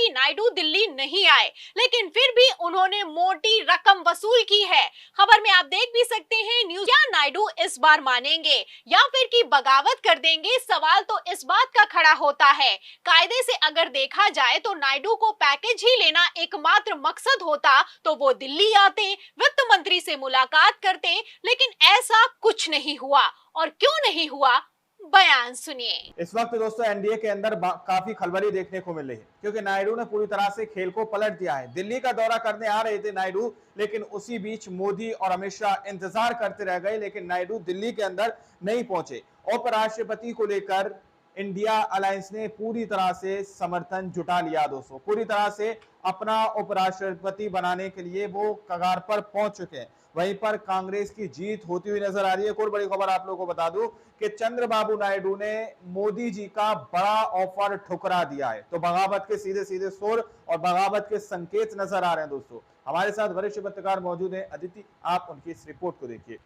कि नायडू दिल्ली नहीं आए, लेकिन फिर भी उन्होंने मोटी रकम वसूल की है। खबर में आप देख भी सकते हैं न्यूज। क्या नायडू इस बार मानेंगे या फिर की बगावत कर देंगे? सवाल तो इस बात का खड़ा होता है। कायदे से अगर देखा जाए तो नायडू को पैकेज ही लेना एकमात्र मकसद होता तो वो दिल्ली आते, वित्त मंत्री से मुलाकात करते, लेकिन ऐसा कुछ नहीं हुआ। और क्यों नहीं हुआ, बयान सुनिए। इस वक्त दोस्तों एनडीए के अंदर काफी खलबली देखने को मिल रही है, क्योंकि नायडू ने पूरी तरह से खेल को पलट दिया है। दिल्ली का दौरा करने आ रहे थे नायडू, लेकिन उसी बीच मोदी और अमित शाह इंतजार करते रह गए, लेकिन नायडू दिल्ली के अंदर नहीं पहुंचे। उपराष्ट्रपति को लेकर इंडिया अलायंस ने पूरी तरह से समर्थन जुटा लिया दोस्तों, पूरी तरह से अपना उपराष्ट्रपति बनाने के लिए वो कगार पर पहुंच चुके हैं। वहीं पर कांग्रेस की जीत होती हुई नजर आ रही है। एक और बड़ी खबर आप लोगों को बता दूं कि चंद्रबाबू नायडू ने मोदी जी का बड़ा ऑफर ठुकरा दिया है। तो बगावत के सीधे सीधे सुर और बगावत के संकेत नजर आ रहे हैं दोस्तों। हमारे साथ वरिष्ठ पत्रकार मौजूद हैं अदिति, आप उनकी इस रिपोर्ट को देखिए।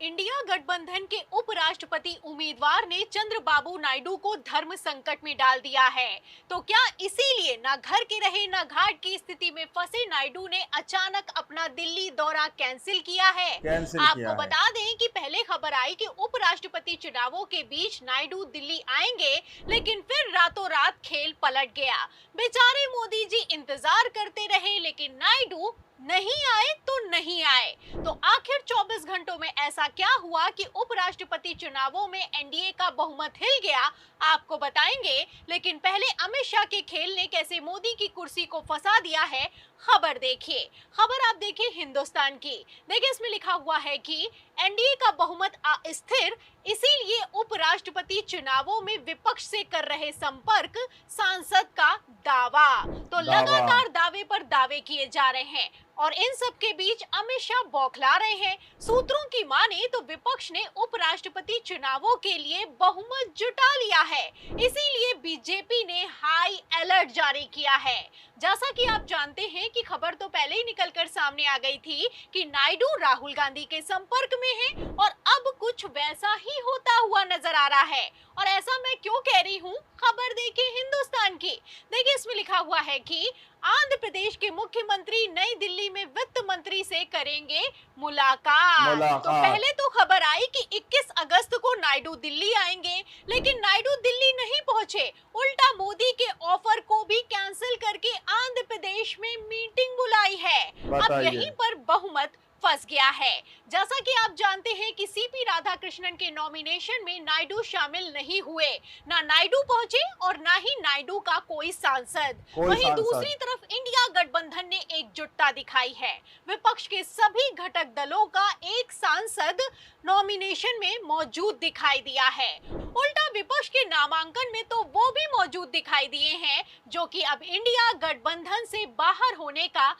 इंडिया गठबंधन के उपराष्ट्रपति उम्मीदवार ने चंद्रबाबू नायडू को धर्म संकट में डाल दिया है। तो क्या इसीलिए ना घर के रहे ना घाट की स्थिति में फंसे नायडू ने अचानक अपना दिल्ली दौरा कैंसिल किया है? आपको बता दें कि पहले खबर आई कि उपराष्ट्रपति चुनावों के बीच नायडू दिल्ली आएंगे, लेकिन फिर रातों रात खेल पलट गया। बेचारे मोदी जी इंतजार करते रहे, लेकिन नायडू नहीं आए तो नहीं आए। तो आखिर 24 घंटों में ऐसा क्या हुआ कि उपराष्ट्रपति चुनावों में एनडीए का बहुमत हिल गया, आपको बताएंगे। लेकिन पहले अमित शाह के खेल ने कैसे मोदी की कुर्सी को फंसा दिया है, खबर देखिए। खबर आप देखिए हिंदुस्तान की। देखिए इसमें लिखा हुआ है कि एनडीए का बहुमत अस्थिर, इसीलिए उपराष्ट्रपति चुनावों में विपक्ष से कर रहे संपर्क, सांसद का दावा। तो लगातार दावे पर दावे किए जा रहे हैं और इन सब के बीच अमित शाह बौखला रहे हैं। सूत्रों की माने तो विपक्ष ने उपराष्ट्रपति चुनावों के लिए बहुमत जुटा लिया है, इसीलिए बीजेपी ने हाई अलर्ट जारी किया है। जैसा कि आप जानते हैं कि खबर तो पहले ही निकलकर सामने आ गई थी कि नायडू राहुल गांधी के संपर्क में हैं और अब कुछ वैसा ही होता हुआ नजर आ रहा है। और ऐसा मैं क्यों कह रही हूँ, खबर देखिए हिंदुस्तान की। देखिए इसमें लिखा हुआ है कि आंध्र प्रदेश के मुख्यमंत्री नई दिल्ली में वित्त मंत्री से करेंगे मुलाकात। तो पहले तो खबर आई कि 21 अगस्त को नायडू दिल्ली आएंगे, लेकिन नायडू दिल्ली नहीं पहुंचे, उल्टा मोदी के ऑफर को भी कैंसिल करके आंध्र प्रदेश में मीटिंग बुलाई है। अब यहीं पर बहुमत फंस गया है। जैसा कि आप जानते हैं कि सीपी राधाकृष्णन के नॉमिनेशन में नायडू शामिल नहीं हुए, ना नायडू पहुंचे और ना ही नायडू का कोई सांसद। वहीं दूसरी तरफ इंडिया गठबंधन ने एकजुटता दिखाई है। विपक्ष के सभी घटक दलों का एक सांसद नॉमिनेशन में मौजूद दिखाई दिया है। उल्टा विपक्ष के नामांकन में तो वो भी मौजूद दिखाई दिए हैं जो कि अब इंडिया गठबंधन से बाहर होने का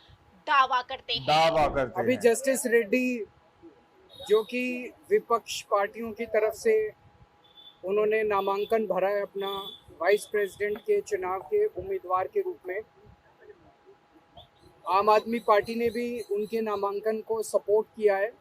दावा करते हैं। अभी जस्टिस रेड्डी जो कि विपक्ष पार्टियों की तरफ से उन्होंने नामांकन भरा है अपना वाइस प्रेसिडेंट के चुनाव के उम्मीदवार के रूप में, आम आदमी पार्टी ने भी उनके नामांकन को सपोर्ट किया है।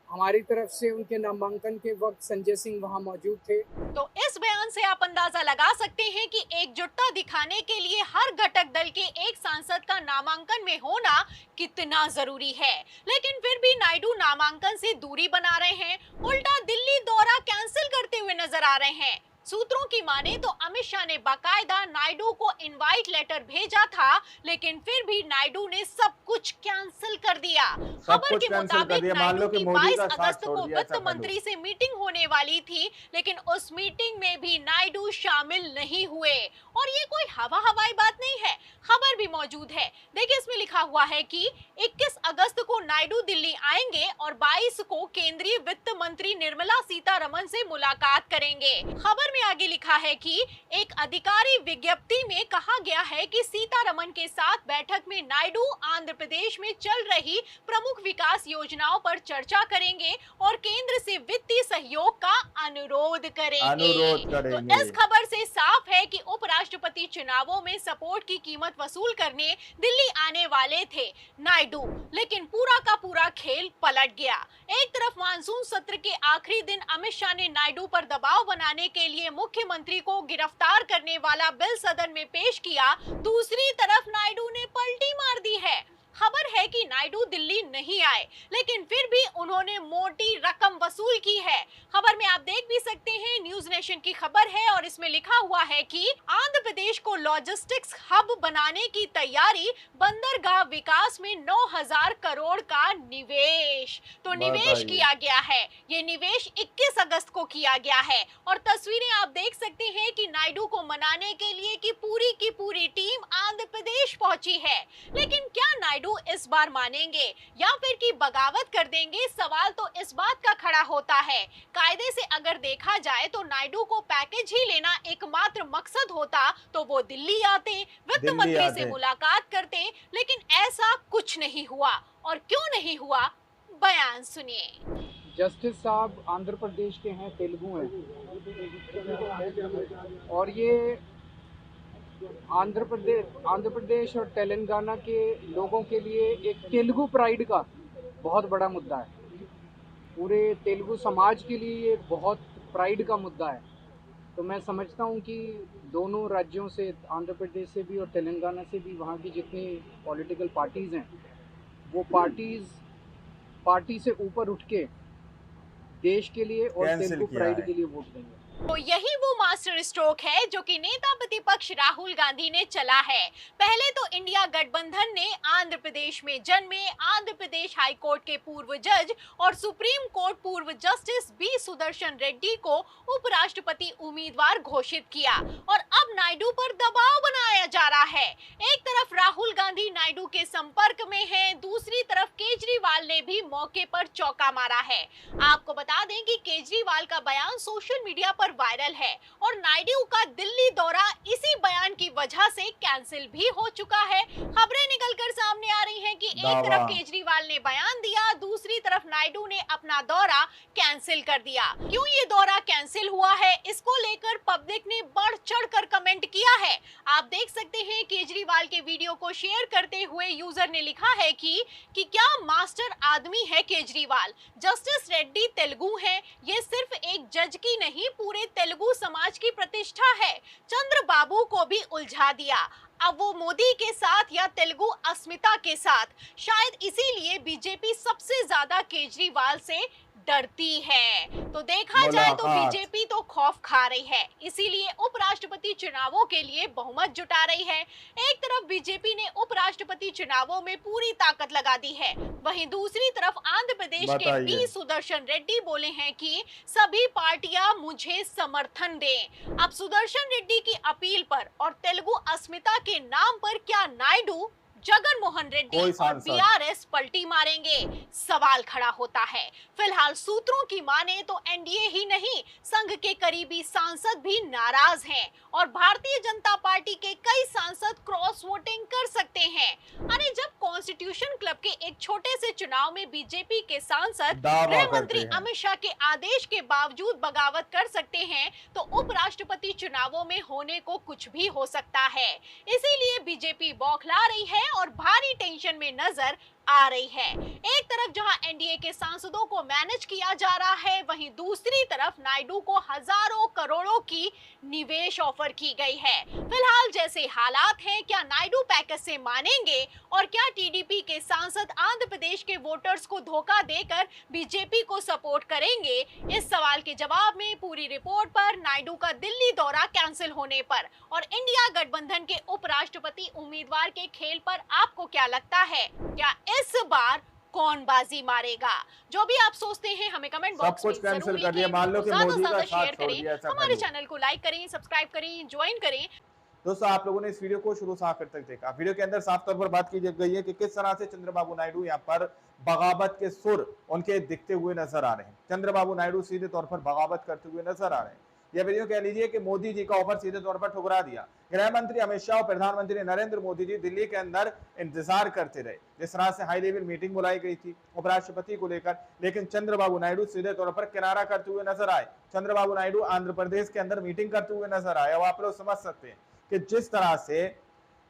हमारी तरफ से उनके नामांकन के वक्त संजय सिंह वहां मौजूद थे। तो इस बयान से आप अंदाजा लगा सकते हैं कि एकजुटता दिखाने के लिए हर घटक दल के एक सांसद का नामांकन में होना कितना जरूरी है। लेकिन फिर भी नायडू नामांकन से दूरी बना रहे हैं, उल्टा दिल्ली दौरा कैंसिल करते हुए नजर आ रहे हैं। सूत्रों की माने तो अमित शाह ने बाकायदा नायडू को इनवाइट लेटर भेजा था, लेकिन फिर भी नायडू ने सब कुछ कैंसिल कर दिया। खबर के मुताबिक नायडू की 22 अगस्त को वित्त मंत्री से मीटिंग होने वाली थी, लेकिन उस मीटिंग में भी नायडू शामिल नहीं हुए। और ये कोई हवाई बात नहीं है, खबर भी मौजूद है। देखिए इसमें लिखा हुआ है कि 21 अगस्त को नायडू दिल्ली आएंगे और 22 को केंद्रीय वित्त मंत्री निर्मला सीतारमण से मुलाकात करेंगे। खबर में आगे लिखा है कि एक अधिकारी विज्ञप्ति में कहा गया है कि सीतारमण के साथ बैठक में नायडू आंध्र प्रदेश में चल रही प्रमुख विकास योजनाओं पर चर्चा करेंगे और केंद्र से वित्तीय सहयोग का अनुरोध करेंगे। तो इस खबर से साफ है कि उपराष्ट्रपति चुनावों में सपोर्ट की कीमत वोट वसूल करने दिल्ली आने वाले थे नायडू, लेकिन पूरा का पूरा खेल पलट गया। एक तरफ मानसून सत्र के आखिरी दिन अमित शाह ने नायडू पर दबाव बनाने के लिए मुख्यमंत्री को गिरफ्तार करने वाला बिल सदन में पेश किया, दूसरी तरफ नायडू ने पलटी मार दी है। खबर है कि नायडू दिल्ली नहीं आए, लेकिन फिर भी उन्होंने मोटी रकम वसूल की है। खबर में आप देख भी सकते हैं, न्यूज नेशन की खबर है और इसमें लिखा हुआ है कि आंध्र प्रदेश को लॉजिस्टिक्स हब बनाने की तैयारी, बंदरगाह विकास में 9,000 करोड़ का निवेश। तो निवेश किया गया है, ये निवेश 21 अगस्त को किया गया है और तस्वीरें आप देख सकते हैं कि नायडू को मनाने के लिए की पूरी टीम आंध्र प्रदेश पहुंची है। लेकिन क्या नायडू इस बार मानेंगे या फिर की बगावत कर देंगे? सवाल तो इस बात का खड़ा होता है। कायदे से अगर देखा जाए तो नायडू को पैकेज ही लेना एकमात्र मकसद होता तो वो दिल्ली आते, वित्त मंत्री से मुलाकात करते, लेकिन ऐसा कुछ नहीं हुआ। और क्यों नहीं हुआ, बयान सुनिए। जस्टिस साहब आंध्र प्रदेश के हैं, तेलुगु हैं, और ये आंध्र प्रदेश और तेलंगाना के लोगों के लिए एक तेलुगु प्राइड का बहुत बड़ा मुद्दा है। पूरे तेलुगु समाज के लिए ये बहुत प्राइड का मुद्दा है। तो मैं समझता हूँ कि दोनों राज्यों से, आंध्र प्रदेश से भी और तेलंगाना से भी, वहाँ की जितनी पॉलिटिकल पार्टीज़ हैं वो पार्टी से ऊपर उठ के देश के लिए और तेलुगु प्राइड के लिए वोट देंगे। तो यही वो मास्टर स्ट्रोक है जो कि नेता प्रतिपक्ष राहुल गांधी ने चला है। पहले तो इंडिया गठबंधन ने आंध्र प्रदेश में जन्मे आंध्र प्रदेश हाई कोर्ट के पूर्व जज और सुप्रीम कोर्ट पूर्व जस्टिस बी सुदर्शन रेड्डी को उपराष्ट्रपति उम्मीदवार घोषित किया और अब नायडू पर दबाव बनाया जा रहा है। एक तरफ राहुल गांधी नायडू के संपर्क में है, दूसरी तरफ केजरीवाल ने भी मौके पर चौका मारा है। आपको बता दें कि केजरीवाल का बयान सोशल मीडिया पर वायरल है और नायडू का दिल्ली दौरा इसी बयान की वजह से कैंसिल भी हो चुका है। खबरें निकलकर सामने आ रही हैं कि एक तरफ केजरीवाल ने बयान दिया, दूसरी तरफ नायडू ने अपना दौरा कैंसिल कर दिया। क्यों ये दौरा कैंसिल हुआ है, इसको लेकर पब्लिक ने बढ़ चढ़कर कमेंट किया है। आप देख सकते हैं केजरीवाल के वीडियो को शेयर करते हुए यूजर ने लिखा है कि क्या मास्टर आदमी है केजरीवाल। जस्टिस रेड्डी तेलुगु है, ये सिर्फ एक जज की नहीं पूरे तेलुगु समाज की प्रतिष्ठा है। चंद्रबाबू को भी उलझा दिया, अब वो मोदी के साथ या तेलुगु अस्मिता के साथ। शायद इसीलिए बीजेपी सबसे ज्यादा केजरीवाल से डरती है। तो देखा जाए तो बीजेपी तो खौफ खा रही है, इसीलिए उपराष्ट्रपति चुनावों के लिए बहुमत जुटा रही है। एक तरफ बीजेपी ने उपराष्ट्रपति चुनावों में पूरी ताकत लगा दी है, वहीं दूसरी तरफ आंध्र प्रदेश के बी सुदर्शन रेड्डी बोले हैं कि सभी पार्टियां मुझे समर्थन दें। अब सुदर्शन रेड्डी की अपील पर और तेलुगु अस्मिता के नाम पर क्या नायडू, जगन मोहन रेड्डी और बीआरएस पलटी मारेंगे, सवाल खड़ा होता है। फिलहाल सूत्रों की माने तो एनडीए ही नहीं, संघ के करीबी सांसद भी नाराज हैं और भारतीय जनता पार्टी के कई सांसद क्रॉस वोटिंग कर सकते हैं। अरे जब कॉन्स्टिट्यूशन क्लब के एक छोटे से चुनाव में बीजेपी के सांसद गृह मंत्री अमित शाह के आदेश के बावजूद बगावत कर सकते हैं, तो उपराष्ट्रपति चुनावों में होने को कुछ भी हो सकता है। इसीलिए बीजेपी बौखला रही है और भारी टेंशन में नजर आ रही है। एक तरफ जहां एनडीए के सांसदों को मैनेज किया जा रहा है, वहीं दूसरी तरफ नायडू को हजारों करोड़ों की निवेश ऑफर की गई है। फिलहाल जैसे हालात हैं, क्या नायडू पैकेज से मानेंगे और क्या टीडीपी के सांसद आंध्र प्रदेश के वोटर्स को धोखा देकर बीजेपी को सपोर्ट करेंगे? इस सवाल के जवाब में पूरी रिपोर्ट पर, नायडू का दिल्ली दौरा कैंसिल होने पर और इंडिया गठबंधन के उपराष्ट्रपति उम्मीदवार के खेल पर आपको क्या लगता है? क्या इस बार कौन बाजी मारेगा? जो भी आप सोचते हैं हमें कमेंट बॉक्स में जरूर लिखें। मान लो कि मोदी का शेयर करें, हमारे चैनल को लाइक करें, सब्सक्राइब करें, ज्वाइन करें। दोस्तों आप लोगों ने इस वीडियो को शुरू से आखिर तक देखा। वीडियो के अंदर साफ तौर पर बात की गई है कि किस तरह से चंद्रबाबू नायडू यहाँ पर बगावत के सुर उनके दिखते हुए नजर आ रहे हैं। चंद्रबाबू नायडू सीधे तौर पर बगावत करते हुए नजर आ रहे हैं। यह वीडियो कह लीजिए कि मोदी जी का ऑफर सीधे तौर पर ठुकरा दिया। गृह मंत्री अमित शाह और प्रधानमंत्री नरेंद्र मोदी जी दिल्ली के अंदर इंतजार करते रहे, जिस तरह से हाई लेवल मीटिंग बुलाई गई थी उपराष्ट्रपति को लेकर, लेकिन चंद्रबाबू नायडू सीधे तौर पर किनारा करते हुए नजर आए। चंद्रबाबू नायडू आंध्र प्रदेश के अंदर मीटिंग करते हुए नजर आए। अब आप लोग समझ सकते हैं कि जिस तरह से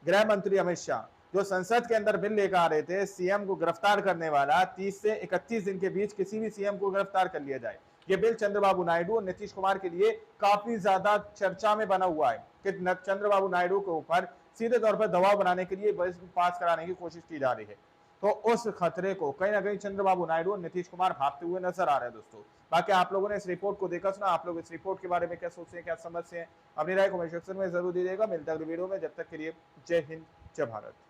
गृह मंत्री अमित शाह जो संसद के अंदर बिल लेकर आ रहे थे सीएम को गिरफ्तार करने वाला, 30 से 31 दिन के बीच किसी भी सीएम को गिरफ्तार कर लिया जाए। ये बिल चंद्रबाबू नायडू और नीतीश कुमार के लिए काफी ज्यादा चर्चा में बना हुआ है कि चंद्रबाबू नायडू के ऊपर सीधे तौर पर दबाव बनाने के लिए बिल पास कराने की कोशिश की जा रही है। तो उस खतरे को कहीं ना कहीं चंद्रबाबू नायडू और नीतीश कुमार भागते हुए नजर आ रहे हैं दोस्तों। बाकी आप लोगों ने इस रिपोर्ट को देखा सुना, आप लोग इस रिपोर्ट के बारे में क्या सोचते हैं, क्या समझते हैं, अपनी राय कमेंट सेक्शन में जरूर दीजिएगा। मिलते हैं अगली वीडियो में, जब तक के लिए जय हिंद, जय भारत।